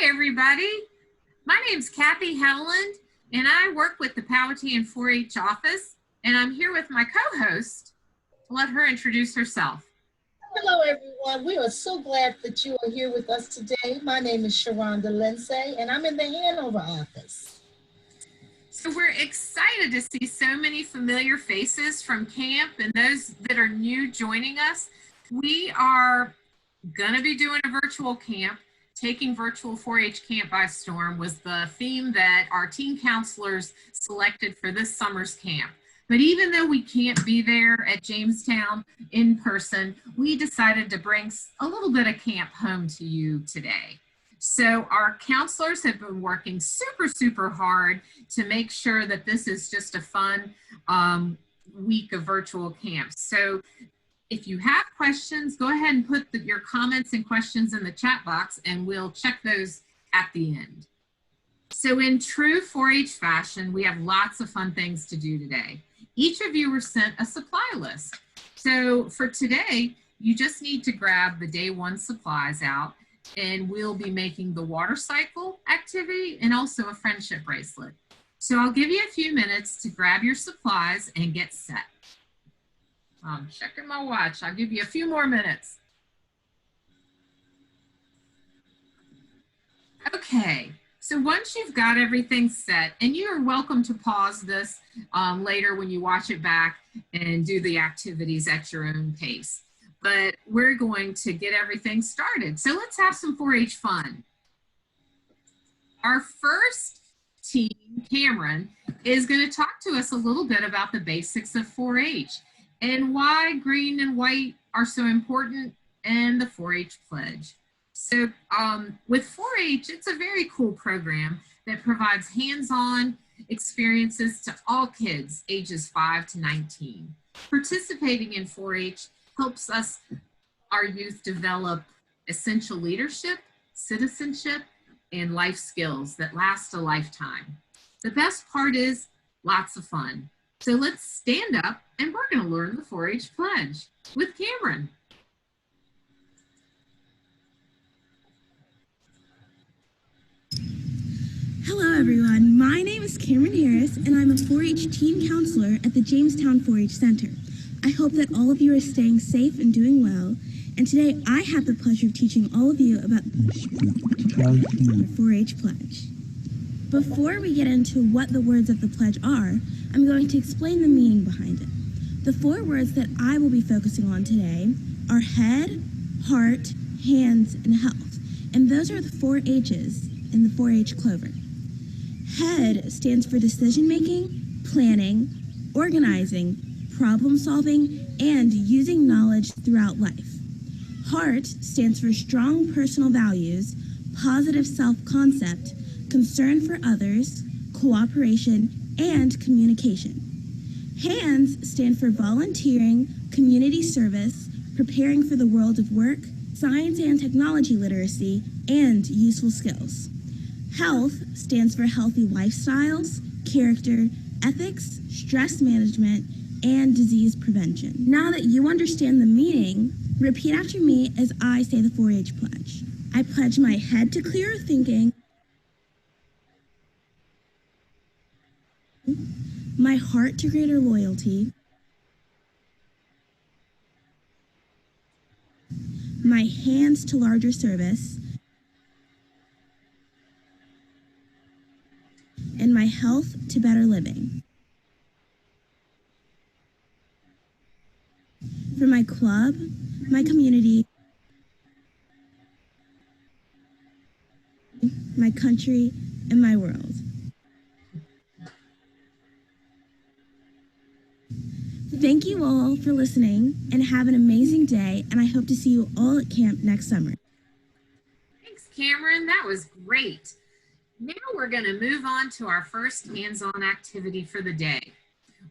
Hi, everybody. My name's Kathy Howland, and I work with the Powhatan 4-H office, and I'm here with my co-host to let her introduce herself. Hello, everyone. We are so glad that you are here with us today. My name is Sharonda Lindsay, and I'm in the Hanover office. So we're excited to see so many familiar faces from camp and those that are new joining us. We are going to be doing a virtual camp. Taking virtual 4-H camp by storm was the theme that our teen counselors selected for this summer's camp. But even though we can't be there at Jamestown in person, we decided to bring a little bit of camp home to you today. So our counselors have been working super hard to make sure that this is just a fun week of virtual camp. So if you have questions, go ahead and put your comments and questions in the chat box, and we'll check those at the end. So in true 4-H fashion, we have lots of fun things to do today. Each of you were sent a supply list. So for today, you just need to grab the day one supplies out, and we'll be making the water cycle activity and also a friendship bracelet. So I'll give you a few minutes to grab your supplies and get set. I'm checking my watch. I'll give you a few more minutes. Okay, so once you've got everything set, and you are welcome to pause this later when you watch it back and do the activities at your own pace. But we're going to get everything started. So let's have some 4-H fun. Our first team, Cameron, is going to talk to us a little bit about the basics of 4-H. And why green and white are so important, and the 4-H pledge. So with 4-H, it's a very cool program that provides hands-on experiences to all kids ages 5 to 19. Participating in 4-H helps our youth develop essential leadership, citizenship, and life skills that last a lifetime. The best part is lots of fun. So let's stand up and we're going to learn the 4-H pledge with Cameron. Hello everyone, my name is Cameron Harris and I'm a 4-H teen counselor at the Jamestown 4-H Center. I hope that all of you are staying safe and doing well, and today I have the pleasure of teaching all of you about the 4-H pledge. Before we get into what the words of the pledge are, I'm going to explain the meaning behind it. The 4 words that I will be focusing on today are head, heart, hands, and health. And those are the 4 H's in the 4-H clover. Head stands for decision-making, planning, organizing, problem-solving, and using knowledge throughout life. Heart stands for strong personal values, positive self-concept, concern for others, cooperation, and communication. Hands stand for volunteering, community service, preparing for the world of work, science and technology literacy, and useful skills. Health stands for healthy lifestyles, character, ethics, stress management, and disease prevention. Now that you understand the meaning, repeat after me as I say the 4-H pledge. I pledge my head to clearer thinking, my heart to greater loyalty, my hands to larger service, and my health to better living. For my club, my community, my country, and my world. Thank you all for listening, and have an amazing day, and I hope to see you all at camp next summer. Thanks, Cameron. That was great. Now we're going to move on to our first hands-on activity for the day.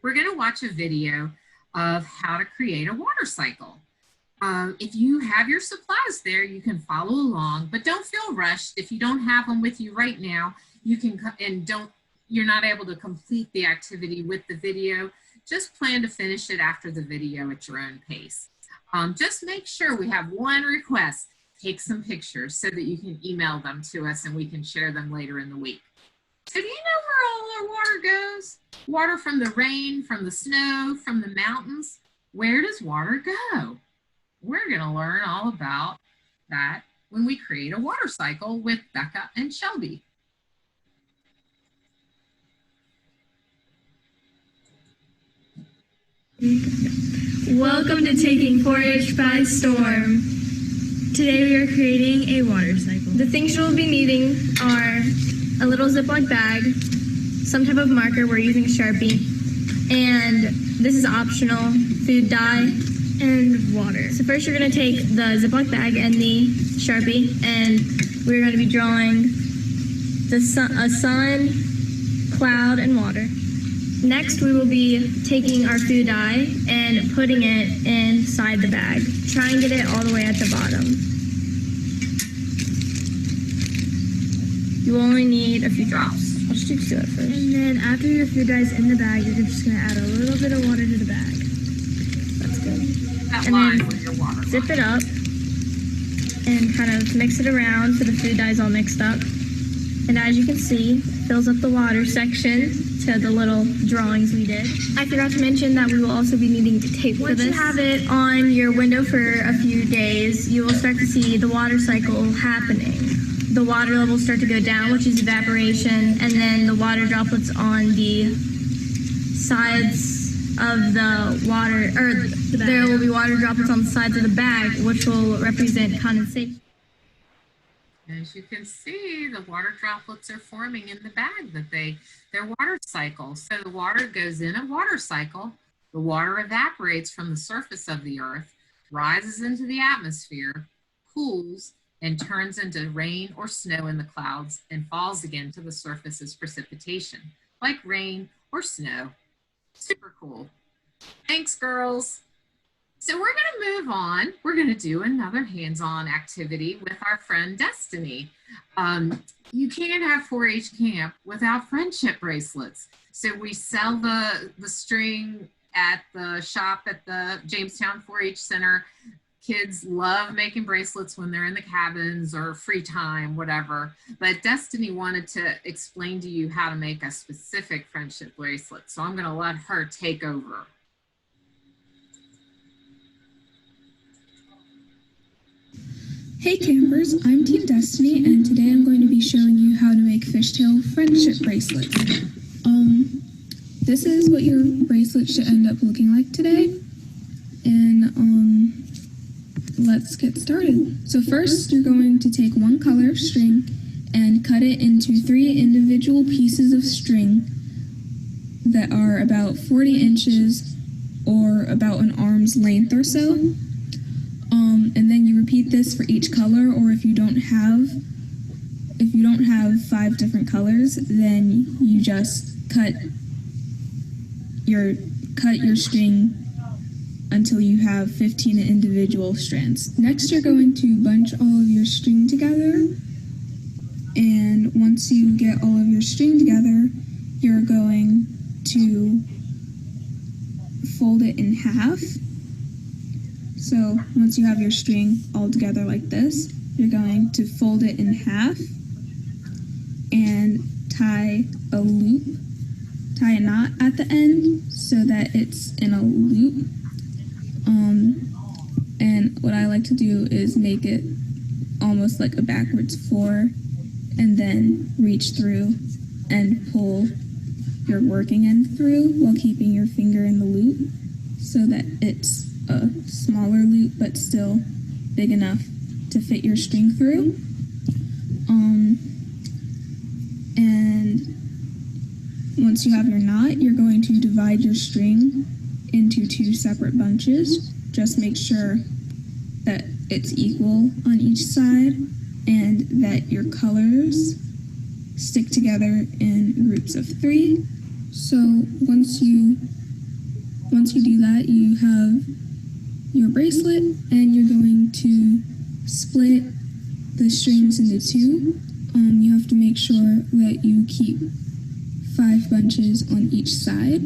We're going to watch a video of how to create a water cycle. If you have your supplies there, you can follow along, but don't feel rushed. If you don't have them with you right now, you can, you're not able to complete the activity with the video, just plan to finish it after the video at your own pace. Just make sure we have one request. take some pictures so that you can email them to us and we can share them later in the week. So do you know where all our water goes? Water from the rain, from the snow, from the mountains. Where does water go? We're going to learn all about that when we create a water cycle with Becca and Shelby. Welcome to Taking 4-H by Storm. Today we are creating a water cycle. The things you'll be needing are a little Ziploc bag, some type of marker, we're using Sharpie, and this is optional, food dye, and water. So first you're going to take the Ziploc bag and the Sharpie, and we're going to be drawing a sun, cloud, and water. Next, we will be taking our food dye and putting it inside the bag. Try and get it all the way at the bottom. You only need a few drops. I'll just do 2 at first. And then after your food dye is in the bag, you're just going to add a little bit of water to the bag. That's good. That and line then with your water zip line. it up and kind of mix it around so the food dye is all mixed up. And as you can see, it fills up the water section to the little drawings we did. I forgot to mention that we will also be needing tape for this. Once you have it on your window for a few days, you will start to see the water cycle happening. The water levels start to go down, which is evaporation, and then the water droplets on the sides of the water, or there will be water droplets on the sides of the bag, which will represent condensation. As you can see, the water droplets are forming in the bag their water cycle. So the water goes in a water cycle, the water evaporates from the surface of the earth, rises into the atmosphere, cools, and turns into rain or snow in the clouds and falls again to the surface as precipitation, like rain or snow. Super cool. Thanks, girls. So we're going to move on. We're going to do another hands-on activity with our friend Destiny. You can't have 4-H camp without friendship bracelets. So we sell the string at the shop at the Jamestown 4-H Center. Kids love making bracelets when they're in the cabins or free time, whatever. But Destiny wanted to explain to you how to make a specific friendship bracelet. So I'm going to let her take over. Hey campers, I'm Team Destiny and today I'm going to be showing you how to make fishtail friendship bracelets. This is what your bracelet should end up looking like today. And let's get started. So first you're going to take one color of string and cut it into 3 individual pieces of string that are about 40 inches or about an arm's length or so. And then you repeat this for each color, or if you don't have 5 different colors, then you just cut your string until you have 15 individual strands. Next, you're going to bunch all of your string together, and once you get all of your string together, you're going to fold it in half. So once you have your string all together like this, you're going to fold it in half and tie a knot at the end so that it's in a loop. And what I like to do is make it almost like a backwards 4 and then reach through and pull your working end through while keeping your finger in the loop so that it's a smaller loop but still big enough to fit your string through. And once you have your knot, you're going to divide your string into 2 separate bunches. Just make sure that it's equal on each side and that your colors stick together in groups of 3. So once you do that, you have your bracelet, and you're going to split the strings into 2. You have to make sure that you keep 5 bunches on each side.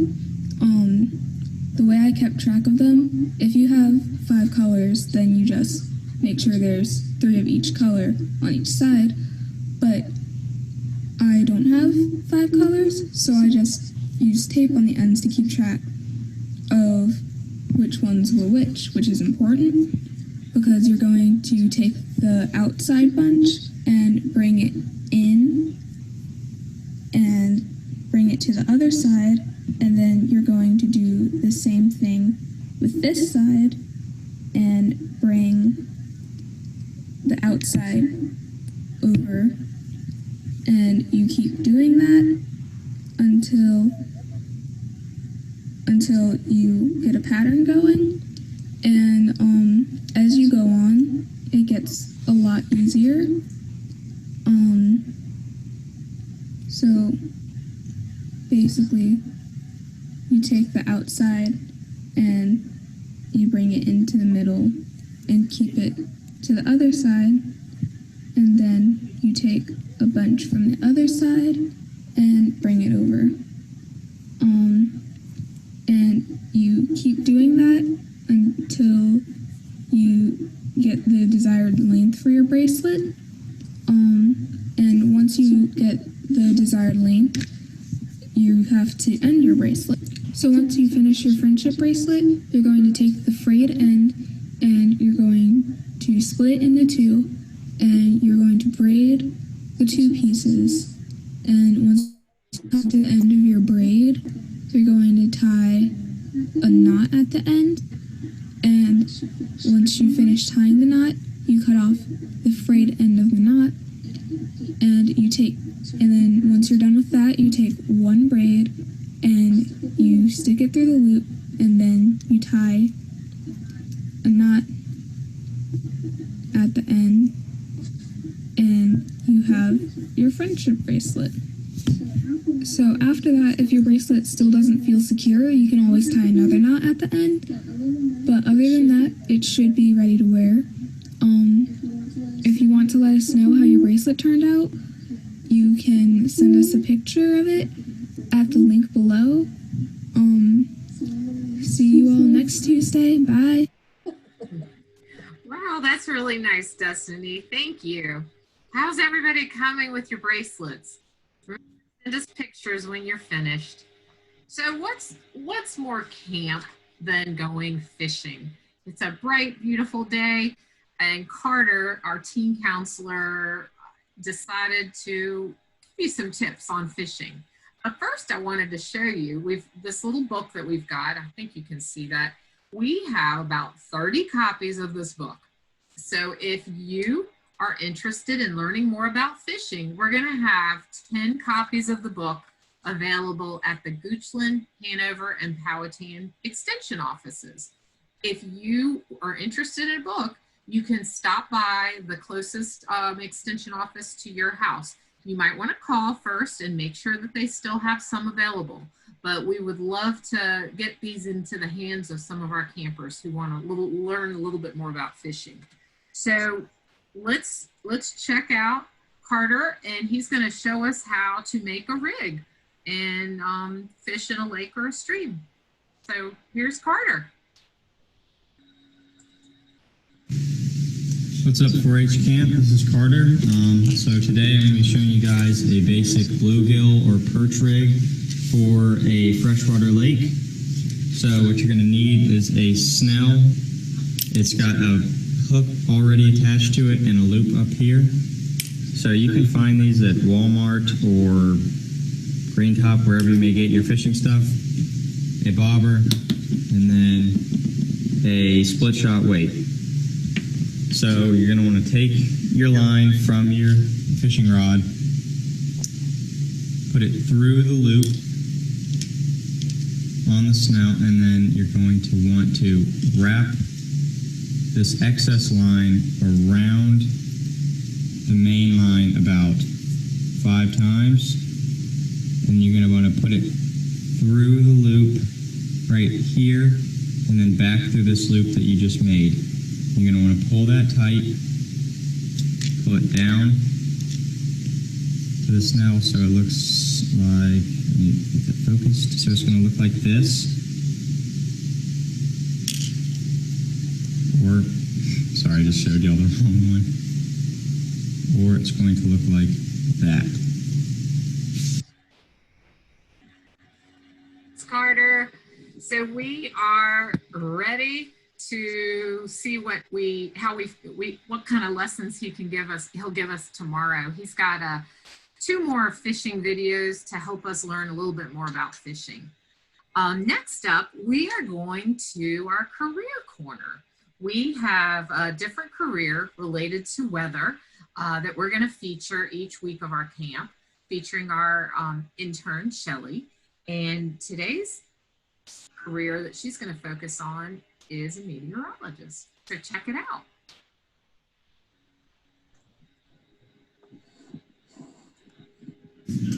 The way I kept track of them, if you have 5 colors, then you just make sure there's 3 of each color on each side, but I don't have 5 colors, so I just use tape on the ends to keep track of which ones were which is important because you're going to take the outside bunch and bring it in and bring it to the other side, and then you're going to do the same thing with this side and bring the outside over, and you keep doing that until you get a pattern going. And as you go on, it gets a lot easier. So basically, you take the outside and you bring it into the middle and keep it to the other side, and then you take a bunch from the other side and bring it over. And you keep doing that until you get the desired length for your bracelet. And once you get the desired length, you have to end your bracelet. So once you finish your friendship bracelet, you're going to take the frayed end and you're going to split it into 2, and you're going to braid the 2 pieces. And once you come to the end of your braid, you're going to tie a knot at the end. And once you finish tying the knot, you cut off the frayed end of the knot, and then once you're done with that, you take 1 braid and you stick it through the loop, and then you tie a knot at the end, and you have your friendship bracelet. So after that, if your bracelet still doesn't feel secure, you can always tie another knot at the end. But other than that, it should be ready to wear. If you want to let us know how your bracelet turned out, you can send us a picture of it at the link below. See you all next Tuesday. Bye. Wow, that's really nice, Destiny. Thank you. How's everybody coming with your bracelets? Send us pictures when you're finished. So what's more camp than going fishing? It's a bright, beautiful day, and Carter, our teen counselor, decided to give you some tips on fishing. But first, I wanted to show you this little book that we've got. I think you can see that. We have about 30 copies of this book. So if you are interested in learning more about fishing, we're going to have 10 copies of the book available at the Goochland-Hanover and Powhatan extension offices. If you are interested in a book, you can stop by the closest extension office to your house. You might want to call first and make sure that they still have some available. But we would love to get these into the hands of some of our campers who want to learn a little bit more about fishing. So let's check out Carter, and he's going to show us how to make a rig and fish in a lake or a stream. So here's Carter. What's up, 4-H camp? This is Carter. So today I'm going to be showing you guys a basic bluegill or perch rig for a freshwater lake. So what you're going to need is a snell. It's got a hook already attached to it and a loop up here. So you can find these at Walmart or Green Top, wherever you may get your fishing stuff. A bobber, and then a split shot weight. So you're going to want to take your line from your fishing rod, put it through the loop on the snout, and then you're going to want to wrap this excess line around the main line about 5 times, and you're going to want to put it through the loop right here and then back through this loop that you just made. You're going to want to pull that tight, pull it down to the snell so it looks like, let me get that focused, so it's going to look like this. Or, sorry, just showed y'all the wrong one. Or it's going to look like that. Carter. So we are ready to see what kind of lessons he can give us. He'll give us tomorrow. He's got 2 more fishing videos to help us learn a little bit more about fishing. Next up, we are going to our career corner. We have a different career related to weather that we're going to feature each week of our camp, featuring our intern, Shelly. And today's career that she's going to focus on is a meteorologist. So check it out.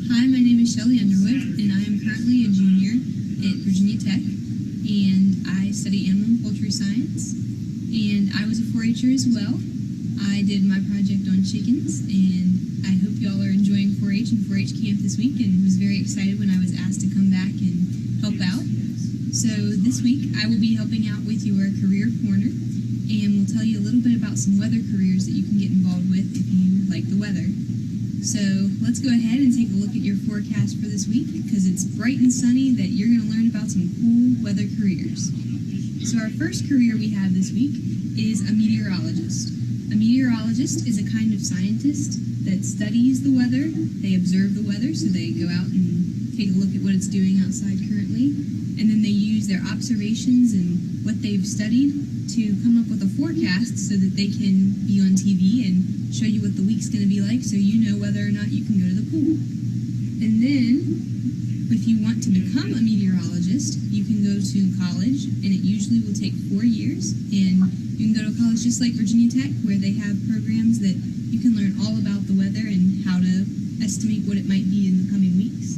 Hi, my name is Shelly Underwood, and I am currently a junior at Virginia Tech, and I study animal and poultry science, and I was a 4-H'er as well. I did my project on chickens, and I hope y'all are enjoying 4-H and 4-H camp this week, and was very excited when I was asked to come back and help out. So this week, I will be helping out with your career corner, and we'll tell you a little bit about some weather careers that you can get involved with if you like the weather. So let's go ahead and take a look at your forecast for this week, because it's bright and sunny that you're going to learn about some cool weather careers. So our first career we have this week is a meteorologist. A meteorologist is a kind of scientist that studies the weather. They observe the weather, so they go out and take a look at what it's doing outside currently, and then they use their observations and what they've studied to come up with a forecast so that they can be on TV and show you what the week's going to be like, so you know whether or not you can go to the pool. And then, if you want to become a meteorologist, you can go to college, and it usually will take 4 years, and you can go to college just like Virginia Tech, where they have programs that you can learn all about the weather and how to estimate what it might be in the coming weeks.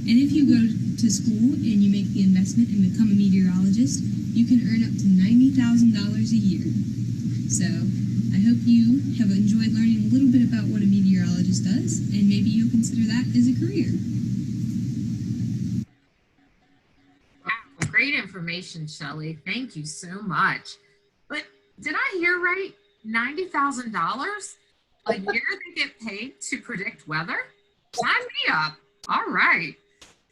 And if you go to school and you make the investment and become a meteorologist, you can earn up to $90,000 a year. So I hope you have enjoyed learning a little bit about what a meteorologist does, and maybe you'll consider that as a career. Wow, great information, Shelly. Thank you so much. But did I hear right? $90,000 a year they get paid to predict weather? Sign me up. All right.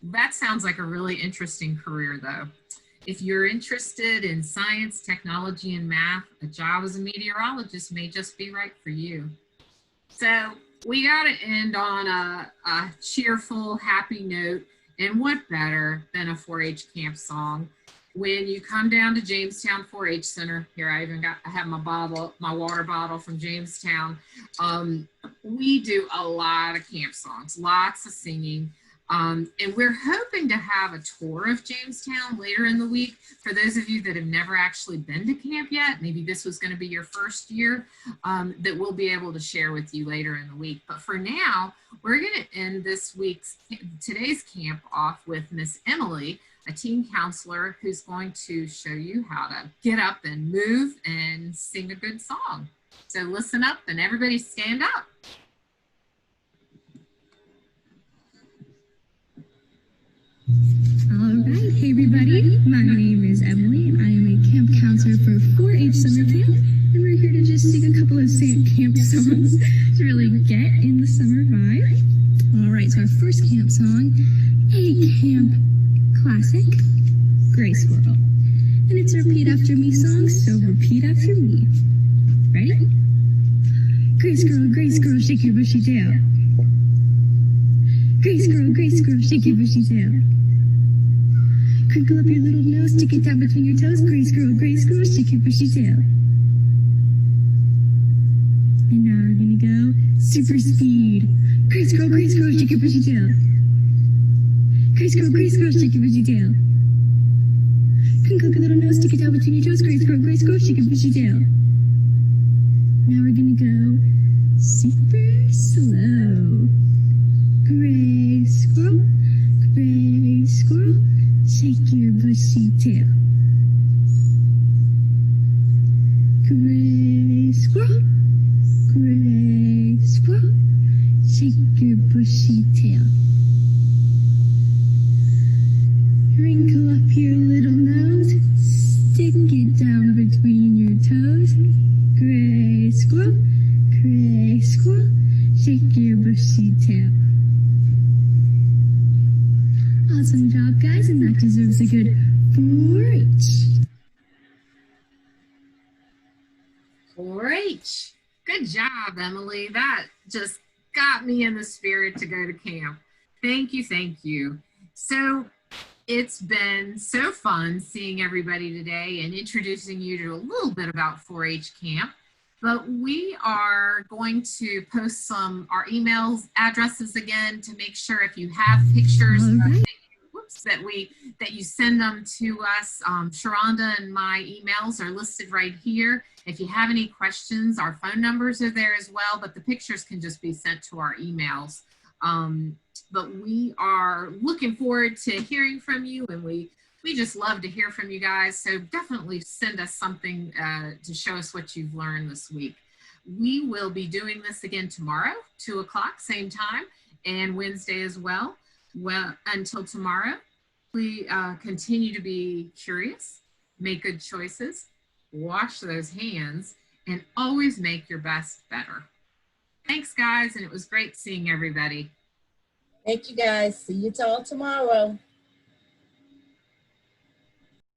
That sounds like a really interesting career, though. If you're interested in science, technology, and math, a job as a meteorologist may just be right for you. So we got to end on a cheerful, happy note. And what better than a 4-H camp song? When you come down to Jamestown 4-H Center, here I have my water bottle from Jamestown. We do a lot of camp songs, lots of singing. And we're hoping to have a tour of Jamestown later in the week. For those of you that have never actually been to camp yet, maybe this was going to be your first year, that we'll be able to share with you later in the week. But for now, we're going to end today's camp off with Miss Emily, a teen counselor who's going to show you how to get up and move and sing a good song. So listen up and everybody stand up. All right, hey everybody, my name is Emily and I am a camp counselor for 4-H summer camp, and we're here to just sing a couple of camp songs to really get in the summer vibe. All right, so our first camp song, a camp classic, Gray Squirrel. And it's a repeat after me song, so repeat after me. Ready? Gray squirrel, shake your bushy tail. Gray squirrel, shake your bushy tail. Crinkle up your little nose, stick it down between your toes. Gray squirrel, shake your bushy tail. And now we're gonna go super speed. Gray squirrel, shake your bushy tail. Gray squirrel, shake your bushy tail. Crinkle up your little nose, stick it down between your toes. Gray squirrel, shake your bushy tail. Now we're gonna go super slow. Gray squirrel, shake your bushy tail. Gray squirrel, shake your bushy tail. Wrinkle up your little nose, stick it down between your toes. Gray squirrel, shake your bushy tail. Awesome job, guys, and that deserves a good 4-H. 4-H. Good job, Emily. That just got me in the spirit to go to camp. Thank you, thank you. So it's been so fun seeing everybody today and introducing you to a little bit about 4-H camp. But we are going to post our emails addresses again to make sure if you have pictures that you send them to us. Sharonda and my emails are listed right here. If you have any questions, our phone numbers are there as well, but the pictures can just be sent to our emails. But we are looking forward to hearing from you, and we just love to hear from you guys. So definitely send us something to show us what you've learned this week. We will be doing this again tomorrow, 2 o'clock, same time, and Wednesday as well. Well, until tomorrow, please continue to be curious, make good choices, wash those hands, and always make your best better. Thanks, guys, and it was great seeing everybody. Thank you, guys. See you all tomorrow.